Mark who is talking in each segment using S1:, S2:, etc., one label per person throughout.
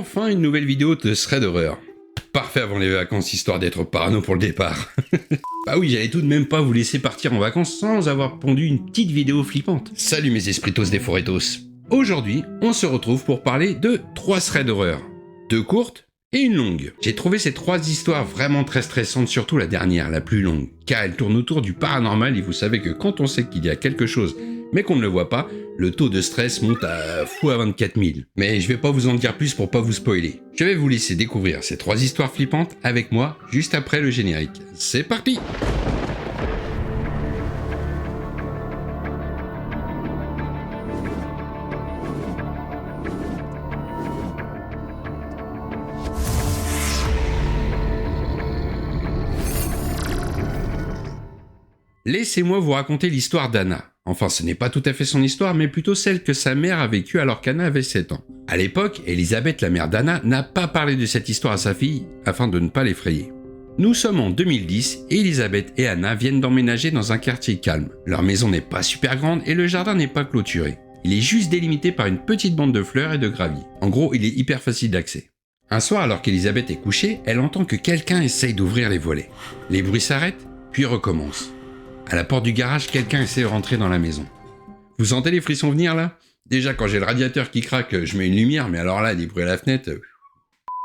S1: Enfin une nouvelle vidéo de thread d'horreur. Parfait avant les vacances, histoire d'être parano pour le départ. Bah oui, j'allais tout de même pas vous laisser partir en vacances sans avoir pondu une petite vidéo flippante. Salut mes espritos des foretos. Aujourd'hui, on se retrouve pour parler de 3 threads d'horreur. 2 courtes et une longue. J'ai trouvé ces 3 histoires vraiment très stressantes, surtout la dernière, la plus longue, car elle tourne autour du paranormal et vous savez que quand on sait qu'il y a quelque chose mais qu'on ne le voit pas, le taux de stress monte à fois 24 000. Mais je vais pas vous en dire plus pour pas vous spoiler. Je vais vous laisser découvrir ces 3 histoires flippantes avec moi juste après le générique. C'est parti! Laissez-moi vous raconter l'histoire d'Anna. Enfin, ce n'est pas tout à fait son histoire, mais plutôt celle que sa mère a vécue alors qu'Anna avait 7 ans. À l'époque, Elisabeth, la mère d'Anna, n'a pas parlé de cette histoire à sa fille, afin de ne pas l'effrayer. Nous sommes en 2010, et Elisabeth et Anna viennent d'emménager dans un quartier calme. Leur maison n'est pas super grande et le jardin n'est pas clôturé. Il est juste délimité par une petite bande de fleurs et de gravier. En gros, il est hyper facile d'accès. Un soir, alors qu'Elisabeth est couchée, elle entend que quelqu'un essaye d'ouvrir les volets. Les bruits s'arrêtent, puis recommencent. À la porte du garage, quelqu'un essaie de rentrer dans la maison. Vous sentez les frissons venir là? Déjà quand j'ai le radiateur qui craque, je mets une lumière, mais alors là, des bruits à la fenêtre...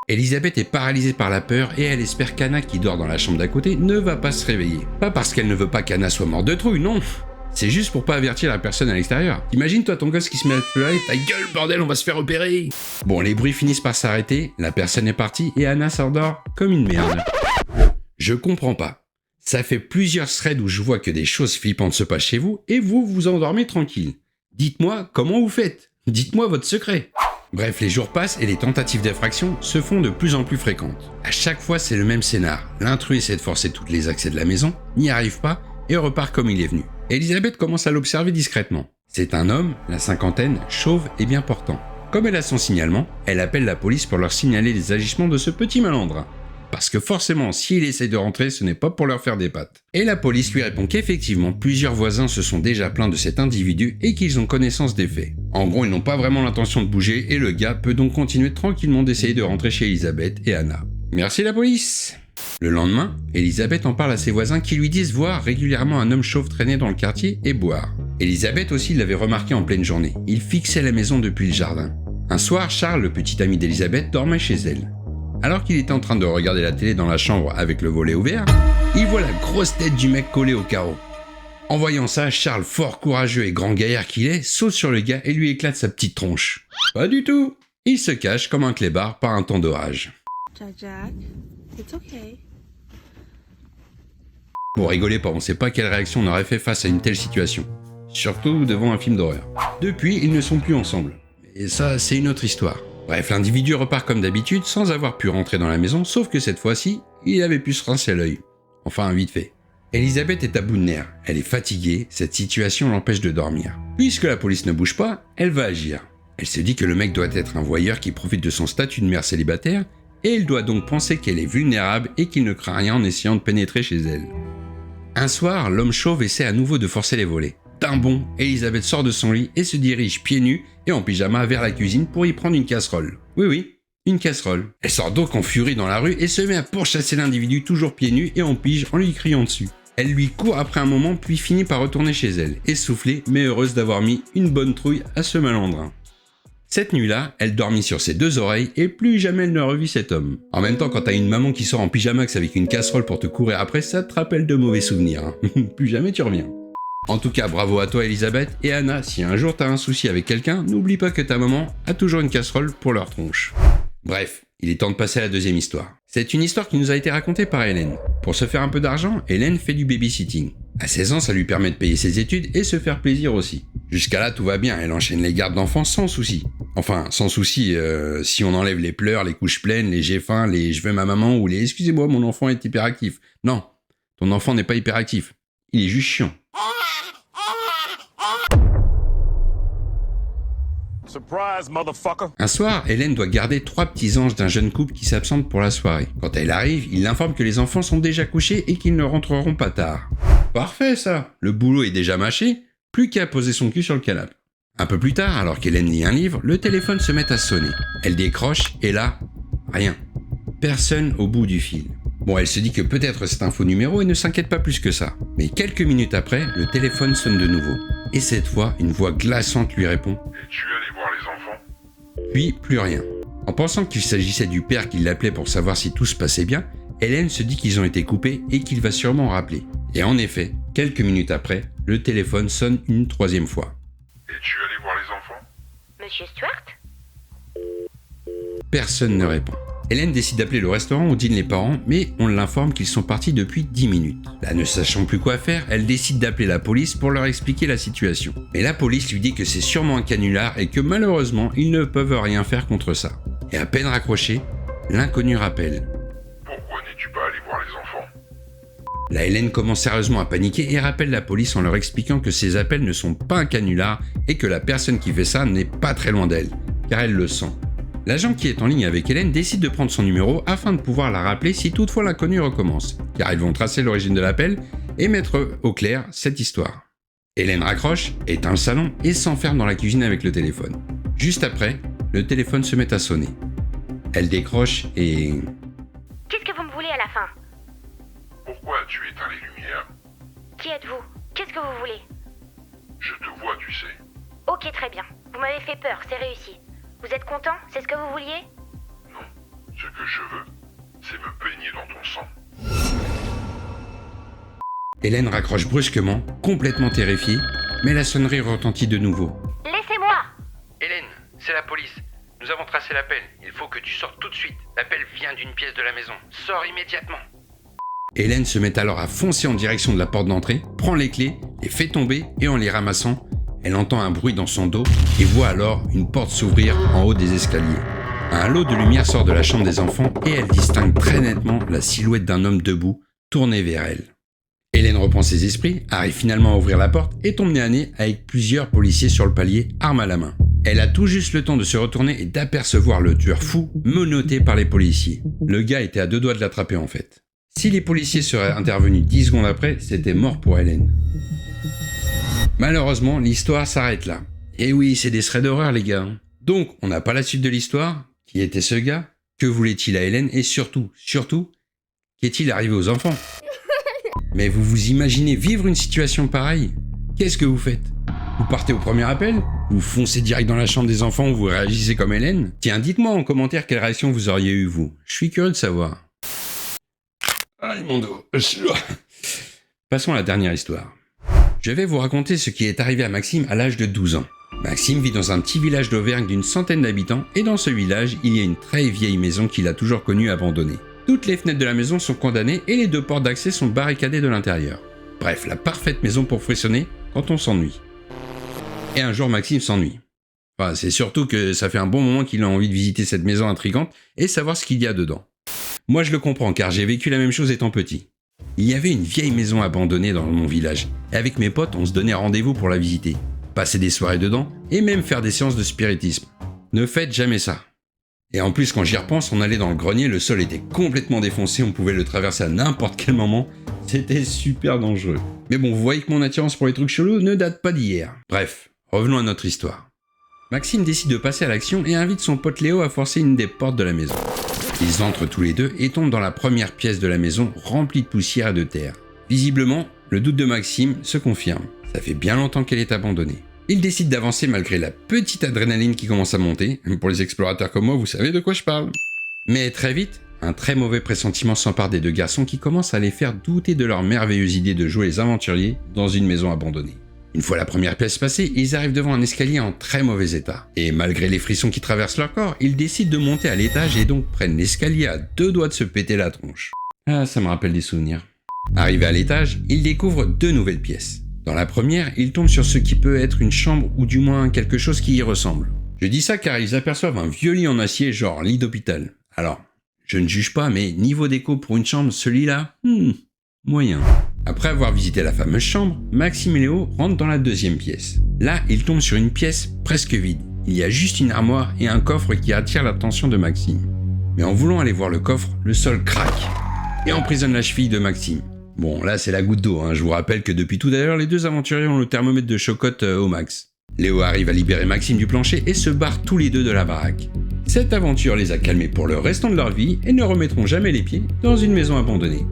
S1: Elisabeth est paralysée par la peur et elle espère qu'Anna, qui dort dans la chambre d'à côté, ne va pas se réveiller. Pas parce qu'elle ne veut pas qu'Anna soit morte de trouille, non. C'est juste pour pas avertir la personne à l'extérieur. Imagine toi ton gosse qui se met à pleurer, ta gueule bordel, on va se faire opérer. Bon, les bruits finissent par s'arrêter, la personne est partie et Anna s'endort comme une merde. Je comprends pas. Ça fait plusieurs threads où je vois que des choses flippantes se passent chez vous et vous vous endormez tranquille. Dites-moi comment vous faites. Dites-moi votre secret. Bref, les jours passent et les tentatives d'effraction se font de plus en plus fréquentes. À chaque fois, c'est le même scénar. L'intrus essaie de forcer tous les accès de la maison, n'y arrive pas et repart comme il est venu. Elisabeth commence à l'observer discrètement. C'est un homme, la cinquantaine, chauve et bien portant. Comme elle a son signalement, elle appelle la police pour leur signaler les agissements de ce petit malandrin. Parce que forcément, s'il essaye de rentrer, ce n'est pas pour leur faire des pattes. Et la police lui répond qu'effectivement, plusieurs voisins se sont déjà plaints de cet individu et qu'ils ont connaissance des faits. En gros, ils n'ont pas vraiment l'intention de bouger et le gars peut donc continuer tranquillement d'essayer de rentrer chez Elisabeth et Anna. Merci la police! Le lendemain, Elisabeth en parle à ses voisins qui lui disent voir régulièrement un homme chauve traîner dans le quartier et boire. Elisabeth aussi l'avait remarqué en pleine journée. Il fixait la maison depuis le jardin. Un soir, Charles, le petit ami d'Elisabeth, dormait chez elle. Alors qu'il était en train de regarder la télé dans la chambre avec le volet ouvert, il voit la grosse tête du mec collée au carreau. En voyant ça, Charles, fort courageux et grand gaillard qu'il est, saute sur le gars et lui éclate sa petite tronche. Pas du tout! Il se cache comme un clébard par un temps d'orage.
S2: Jack, it's okay.
S1: Bon, rigolez pas, on sait pas quelle réaction on aurait fait face à une telle situation. Surtout devant un film d'horreur. Depuis, ils ne sont plus ensemble. Et ça, c'est une autre histoire. Bref, l'individu repart comme d'habitude sans avoir pu rentrer dans la maison, sauf que cette fois-ci, il avait pu se rincer l'œil. Enfin, vite fait. Elisabeth est à bout de nerfs. Elle est fatiguée, cette situation l'empêche de dormir. Puisque la police ne bouge pas, elle va agir. Elle se dit que le mec doit être un voyeur qui profite de son statut de mère célibataire, et elle doit donc penser qu'elle est vulnérable et qu'il ne craint rien en essayant de pénétrer chez elle. Un soir, l'homme chauve essaie à nouveau de forcer les volets. D'un bond, Elisabeth sort de son lit et se dirige pieds nus et en pyjama vers la cuisine pour y prendre une casserole. Oui, une casserole. Elle sort donc en furie dans la rue et se met à pourchasser l'individu toujours pieds nus et en pige en lui criant dessus. Elle lui court après un moment puis finit par retourner chez elle, essoufflée mais heureuse d'avoir mis une bonne trouille à ce malandrin. Cette nuit-là, elle dormit sur ses 2 oreilles et plus jamais elle ne revit cet homme. En même temps, quand t'as une maman qui sort en pyjamax avec une casserole pour te courir après, ça te rappelle de mauvais souvenirs. Hein. Plus jamais tu reviens. En tout cas, bravo à toi Elisabeth et Anna, si un jour t'as un souci avec quelqu'un, n'oublie pas que ta maman a toujours une casserole pour leur tronche. Bref, il est temps de passer à la deuxième histoire. C'est une histoire qui nous a été racontée par Hélène. Pour se faire un peu d'argent, Hélène fait du babysitting. À 16 ans, ça lui permet de payer ses études et se faire plaisir aussi. Jusqu'à là, tout va bien, elle enchaîne les gardes d'enfants sans souci. Enfin, sans souci, si on enlève les pleurs, les couches pleines, les j'ai faim, les je veux ma maman ou les excusez-moi, mon enfant est hyperactif. Non, ton enfant n'est pas hyperactif. Il est juste chiant.
S3: Surprise, motherfucker.
S1: Un soir, Hélène doit garder 3 petits anges d'un jeune couple qui s'absente pour la soirée. Quand elle arrive, il l'informe que les enfants sont déjà couchés et qu'ils ne rentreront pas tard. Parfait ça, le boulot est déjà mâché, plus qu'à poser son cul sur le canapé. Un peu plus tard, alors qu'Hélène lit un livre, le téléphone se met à sonner. Elle décroche et là, rien. Personne au bout du fil. Bon, elle se dit que peut-être c'est un faux numéro et ne s'inquiète pas plus que ça. Mais quelques minutes après, le téléphone sonne de nouveau. Et cette fois, une voix glaçante lui répond
S3: « Es-tu allé voir les enfants ?»
S1: Puis, plus rien. En pensant qu'il s'agissait du père qui l'appelait pour savoir si tout se passait bien, Hélène se dit qu'ils ont été coupés et qu'il va sûrement rappeler. Et en effet, quelques minutes après, le téléphone sonne une troisième fois.
S3: « Es-tu allé voir les enfants ?»
S4: Monsieur Stuart?
S1: Personne ne répond. Hélène décide d'appeler le restaurant où dînent les parents, mais on l'informe qu'ils sont partis depuis 10 minutes. Là, ne sachant plus quoi faire, elle décide d'appeler la police pour leur expliquer la situation. Mais la police lui dit que c'est sûrement un canular et que malheureusement, ils ne peuvent rien faire contre ça. Et à peine raccroché, l'inconnu rappelle.
S3: « Pourquoi n'es-tu pas allé voir les enfants ?»
S1: La Hélène commence sérieusement à paniquer et rappelle la police en leur expliquant que ces appels ne sont pas un canular et que la personne qui fait ça n'est pas très loin d'elle, car elle le sent. L'agent qui est en ligne avec Hélène décide de prendre son numéro afin de pouvoir la rappeler si toutefois l'inconnu recommence, car ils vont tracer l'origine de l'appel et mettre au clair cette histoire. Hélène raccroche, éteint le salon et s'enferme dans la cuisine avec le téléphone. Juste après, le téléphone se met à sonner. Elle décroche et...
S4: Qu'est-ce que vous me voulez à la fin?
S3: Pourquoi as-tu éteint les lumières?
S4: Qui êtes-vous? Qu'est-ce que vous voulez?
S3: Je te vois, tu sais.
S4: Ok, très bien. Vous m'avez fait peur, c'est réussi. Vous êtes content? C'est ce que vous vouliez?
S3: Non, ce que je veux, c'est me baigner dans ton sang.
S1: Hélène raccroche brusquement, complètement terrifiée, mais la sonnerie retentit de nouveau.
S4: Laissez-moi!
S1: Hélène, c'est la police. Nous avons tracé l'appel. Il faut que tu sortes tout de suite. L'appel vient d'une pièce de la maison. Sors immédiatement. Hélène se met alors à foncer en direction de la porte d'entrée, prend les clés, les fait tomber et en les ramassant, elle entend un bruit dans son dos et voit alors une porte s'ouvrir en haut des escaliers. Un halo de lumière sort de la chambre des enfants et elle distingue très nettement la silhouette d'un homme debout, tourné vers elle. Hélène reprend ses esprits, arrive finalement à ouvrir la porte et tombe nez à nez avec plusieurs policiers sur le palier, arme à la main. Elle a tout juste le temps de se retourner et d'apercevoir le tueur fou, menotté par les policiers. Le gars était à 2 doigts de l'attraper en fait. Si les policiers seraient intervenus 10 secondes après, c'était mort pour Hélène. Malheureusement, l'histoire s'arrête là. Et oui, c'est des threads d'horreur les gars. Donc, on n'a pas la suite de l'histoire. Qui était ce gars? Que voulait-il à Hélène? Et surtout, qu'est-il arrivé aux enfants? Mais vous vous imaginez vivre une situation pareille? Qu'est-ce que vous faites? Vous partez au premier appel? Vous foncez direct dans la chambre des enfants ou vous réagissez comme Hélène? Tiens, dites-moi en commentaire quelle réaction vous auriez eu vous. Je suis curieux de savoir. Aïe mon dos. Passons à la dernière histoire. Je vais vous raconter ce qui est arrivé à Maxime à l'âge de 12 ans. Maxime vit dans un petit village d'Auvergne d'une centaine d'habitants et dans ce village, il y a une très vieille maison qu'il a toujours connue abandonnée. Toutes les fenêtres de la maison sont condamnées et les 2 portes d'accès sont barricadées de l'intérieur. Bref, la parfaite maison pour frissonner quand on s'ennuie. Et un jour, Maxime s'ennuie. Enfin, c'est surtout que ça fait un bon moment qu'il a envie de visiter cette maison intrigante et savoir ce qu'il y a dedans. Moi, je le comprends car j'ai vécu la même chose étant petit. Il y avait une vieille maison abandonnée dans mon village et avec mes potes, on se donnait rendez-vous pour la visiter, passer des soirées dedans et même faire des séances de spiritisme. Ne faites jamais ça. Et en plus, quand j'y repense, on allait dans le grenier, le sol était complètement défoncé, on pouvait le traverser à n'importe quel moment. C'était super dangereux. Mais bon, vous voyez que mon attirance pour les trucs chelous ne date pas d'hier. Bref, revenons à notre histoire. Maxime décide de passer à l'action et invite son pote Léo à forcer une des portes de la maison. Ils entrent tous les deux et tombent dans la première pièce de la maison remplie de poussière et de terre. Visiblement, le doute de Maxime se confirme. Ça fait bien longtemps qu'elle est abandonnée. Il décide d'avancer malgré la petite adrénaline qui commence à monter. Pour les explorateurs comme moi, vous savez de quoi je parle. Mais très vite, un très mauvais pressentiment s'empare des 2 garçons qui commencent à les faire douter de leur merveilleuse idée de jouer les aventuriers dans une maison abandonnée. Une fois la première pièce passée, ils arrivent devant un escalier en très mauvais état. Et malgré les frissons qui traversent leur corps, ils décident de monter à l'étage et donc prennent l'escalier à 2 doigts de se péter la tronche. Ah, ça me rappelle des souvenirs. Arrivés à l'étage, ils découvrent 2 nouvelles pièces. Dans la première, ils tombent sur ce qui peut être une chambre ou du moins quelque chose qui y ressemble. Je dis ça car ils aperçoivent un vieux lit en acier genre lit d'hôpital. Alors, je ne juge pas, mais niveau déco pour une chambre, celui-là, moyen. Après avoir visité la fameuse chambre, Maxime et Léo rentrent dans la 2e pièce. Là, ils tombent sur une pièce presque vide. Il y a juste une armoire et un coffre qui attirent l'attention de Maxime. Mais en voulant aller voir le coffre, le sol craque et emprisonne la cheville de Maxime. Bon, là c'est la goutte d'eau, je vous rappelle que depuis tout à l'heure, les 2 aventuriers ont le thermomètre de chocotte au max. Léo arrive à libérer Maxime du plancher et se barrent tous les 2 de la baraque. Cette aventure les a calmés pour le restant de leur vie et ne remettront jamais les pieds dans une maison abandonnée.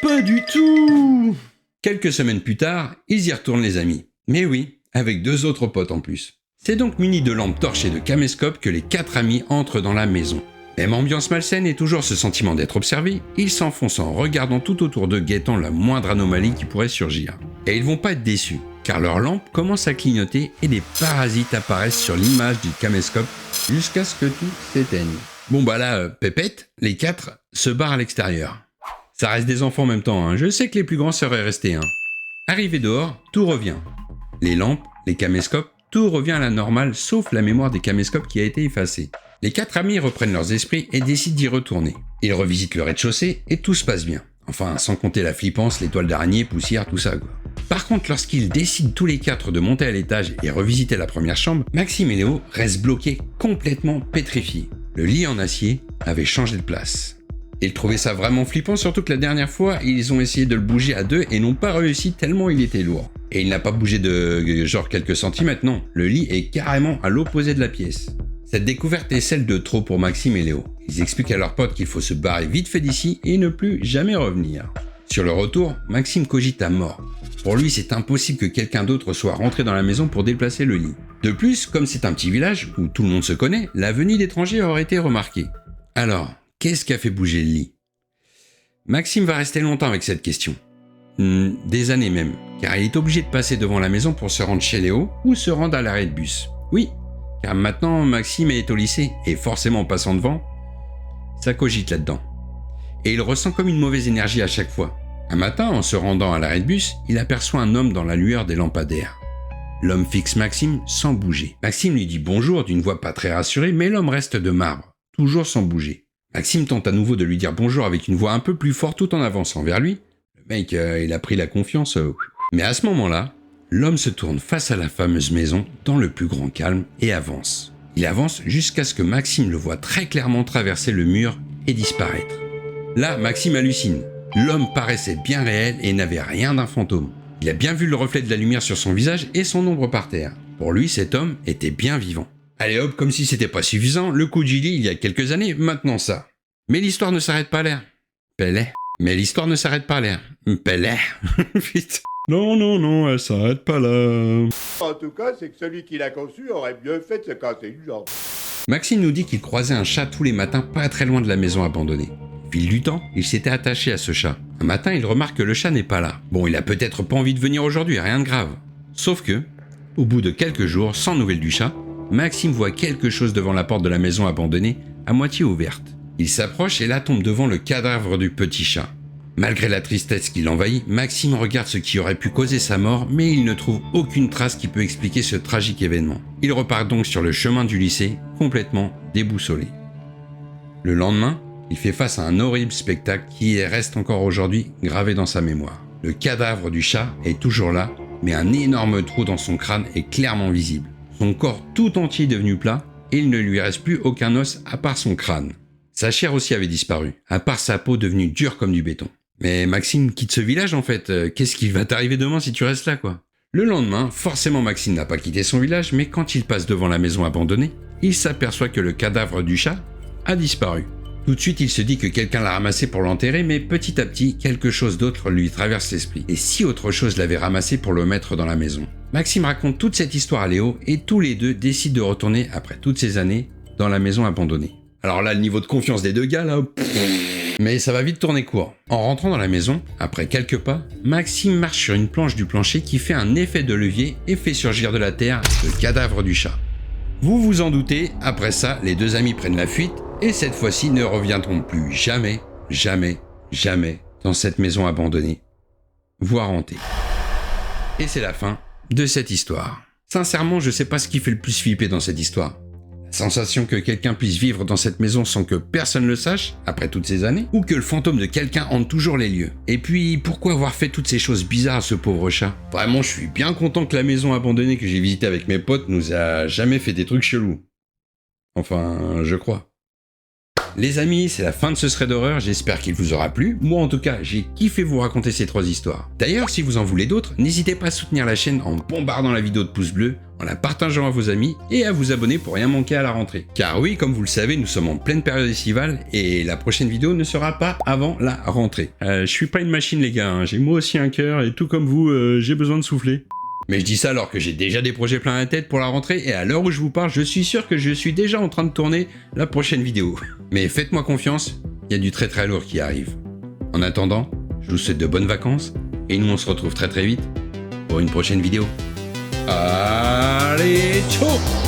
S1: Pas du tout! Quelques semaines plus tard, ils y retournent les amis. Mais oui, avec 2 autres potes en plus. C'est donc muni de lampes torches et de caméscopes que les 4 amis entrent dans la maison. Même ambiance malsaine et toujours ce sentiment d'être observé, ils s'enfoncent en regardant tout autour d'eux, guettant la moindre anomalie qui pourrait surgir. Et ils vont pas être déçus, car leurs lampes commencent à clignoter et des parasites apparaissent sur l'image du caméscope jusqu'à ce que tout s'éteigne. Bon bah là, pépette, les 4 se barrent à l'extérieur. Ça reste des enfants en même temps, hein. Je sais que les plus grands seraient restés. Arrivé dehors, tout revient. Les lampes, les caméscopes, tout revient à la normale sauf la mémoire des caméscopes qui a été effacée. Les 4 amis reprennent leurs esprits et décident d'y retourner. Ils revisitent le rez-de-chaussée et tout se passe bien. Enfin, sans compter la flippance, les toiles d'araignée, poussière, tout ça quoi. Par contre, lorsqu'ils décident tous les 4 de monter à l'étage et revisiter la première chambre, Maxime et Léo restent bloqués, complètement pétrifiés. Le lit en acier avait changé de place. Ils trouvaient ça vraiment flippant, surtout que la dernière fois, ils ont essayé de le bouger à 2 et n'ont pas réussi tellement il était lourd. Et il n'a pas bougé de genre quelques centimètres, non. Le lit est carrément à l'opposé de la pièce. Cette découverte est celle de trop pour Maxime et Léo. Ils expliquent à leurs potes qu'il faut se barrer vite fait d'ici et ne plus jamais revenir. Sur le retour, Maxime cogite à mort. Pour lui, c'est impossible que quelqu'un d'autre soit rentré dans la maison pour déplacer le lit. De plus, comme c'est un petit village où tout le monde se connaît, la venue d'étrangers aurait été remarquée. Alors, qu'est-ce qui a fait bouger le lit? Maxime va rester longtemps avec cette question. Des années même, car il est obligé de passer devant la maison pour se rendre chez Léo ou se rendre à l'arrêt de bus. Oui, car maintenant Maxime est au lycée et forcément en passant devant, ça cogite là-dedans. Et il ressent comme une mauvaise énergie à chaque fois. Un matin, en se rendant à l'arrêt de bus, il aperçoit un homme dans la lueur des lampadaires. L'homme fixe Maxime sans bouger. Maxime lui dit bonjour d'une voix pas très rassurée, mais l'homme reste de marbre, toujours sans bouger. Maxime tente à nouveau de lui dire bonjour avec une voix un peu plus forte tout en avançant vers lui. Le mec, il a pris la confiance. Mais à ce moment-là, l'homme se tourne face à la fameuse maison dans le plus grand calme et avance. Il avance jusqu'à ce que Maxime le voit très clairement traverser le mur et disparaître. Là, Maxime hallucine. L'homme paraissait bien réel et n'avait rien d'un fantôme. Il a bien vu le reflet de la lumière sur son visage et son ombre par terre. Pour lui, cet homme était bien vivant. Allez hop, comme si c'était pas suffisant, le coup du lit il y a quelques années, maintenant ça. Mais l'histoire ne s'arrête pas là. Pelé. Mais l'histoire ne s'arrête pas là. Pelé. Putain. Non, elle s'arrête pas là.
S5: En tout cas, c'est que celui qui l'a conçu aurait bien fait de se casser une jambe.
S1: Maxime nous dit qu'il croisait un chat tous les matins pas très loin de la maison abandonnée. Au fil du temps, il s'était attaché à ce chat. Un matin, il remarque que le chat n'est pas là. Bon, il a peut-être pas envie de venir aujourd'hui, rien de grave. Sauf que, au bout de quelques jours, sans nouvelles du chat, Maxime voit quelque chose devant la porte de la maison abandonnée, à moitié ouverte. Il s'approche et là tombe devant le cadavre du petit chat. Malgré la tristesse qui l'envahit, Maxime regarde ce qui aurait pu causer sa mort, mais il ne trouve aucune trace qui peut expliquer ce tragique événement. Il repart donc sur le chemin du lycée, complètement déboussolé. Le lendemain, il fait face à un horrible spectacle qui reste encore aujourd'hui gravé dans sa mémoire. Le cadavre du chat est toujours là, mais un énorme trou dans son crâne est clairement visible. Son corps tout entier est devenu plat et il ne lui reste plus aucun os à part son crâne. Sa chair aussi avait disparu, à part sa peau devenue dure comme du béton. Mais Maxime quitte ce village en fait, qu'est-ce qui va t'arriver demain si tu restes là quoi? Le lendemain, forcément Maxime n'a pas quitté son village, mais quand il passe devant la maison abandonnée, il s'aperçoit que le cadavre du chat a disparu. Tout de suite, il se dit que quelqu'un l'a ramassé pour l'enterrer, mais petit à petit, quelque chose d'autre lui traverse l'esprit. Et si autre chose l'avait ramassé pour le mettre dans la maison? Maxime raconte toute cette histoire à Léo, et tous les deux décident de retourner, après toutes ces années, dans la maison abandonnée. Alors là, le niveau de confiance des deux gars, là... Mais ça va vite tourner court. En rentrant dans la maison, après quelques pas, Maxime marche sur une planche du plancher qui fait un effet de levier et fait surgir de la terre le cadavre du chat. Vous vous en doutez, après ça, les deux amis prennent la fuite et cette fois-ci ne reviendront plus jamais dans cette maison abandonnée, voire hantée. Et c'est la fin de cette histoire. Sincèrement, je sais pas ce qui fait le plus flipper dans cette histoire. La sensation que quelqu'un puisse vivre dans cette maison sans que personne le sache, après toutes ces années, ou que le fantôme de quelqu'un hante toujours les lieux. Et puis, pourquoi avoir fait toutes ces choses bizarres à ce pauvre chat? Vraiment, je suis bien content que la maison abandonnée que j'ai visitée avec mes potes nous a jamais fait des trucs chelous. Enfin, je crois. Les amis, c'est la fin de ce thread d'horreur, j'espère qu'il vous aura plu. Moi en tout cas, j'ai kiffé vous raconter ces 3 histoires. D'ailleurs, si vous en voulez d'autres, n'hésitez pas à soutenir la chaîne en bombardant la vidéo de pouces bleus, en la partageant à vos amis et à vous abonner pour rien manquer à la rentrée. Car oui, comme vous le savez, nous sommes en pleine période estivale et la prochaine vidéo ne sera pas avant la rentrée. Je suis pas une machine les gars, hein. J'ai moi aussi un cœur et tout comme vous, j'ai besoin de souffler. Mais je dis ça alors que j'ai déjà des projets plein la tête pour la rentrée et à l'heure où je vous parle, je suis sûr que je suis déjà en train de tourner la prochaine vidéo. Mais faites-moi confiance, il y a du très très lourd qui arrive. En attendant, je vous souhaite de bonnes vacances et nous on se retrouve très très vite pour une prochaine vidéo. Allez, ciao!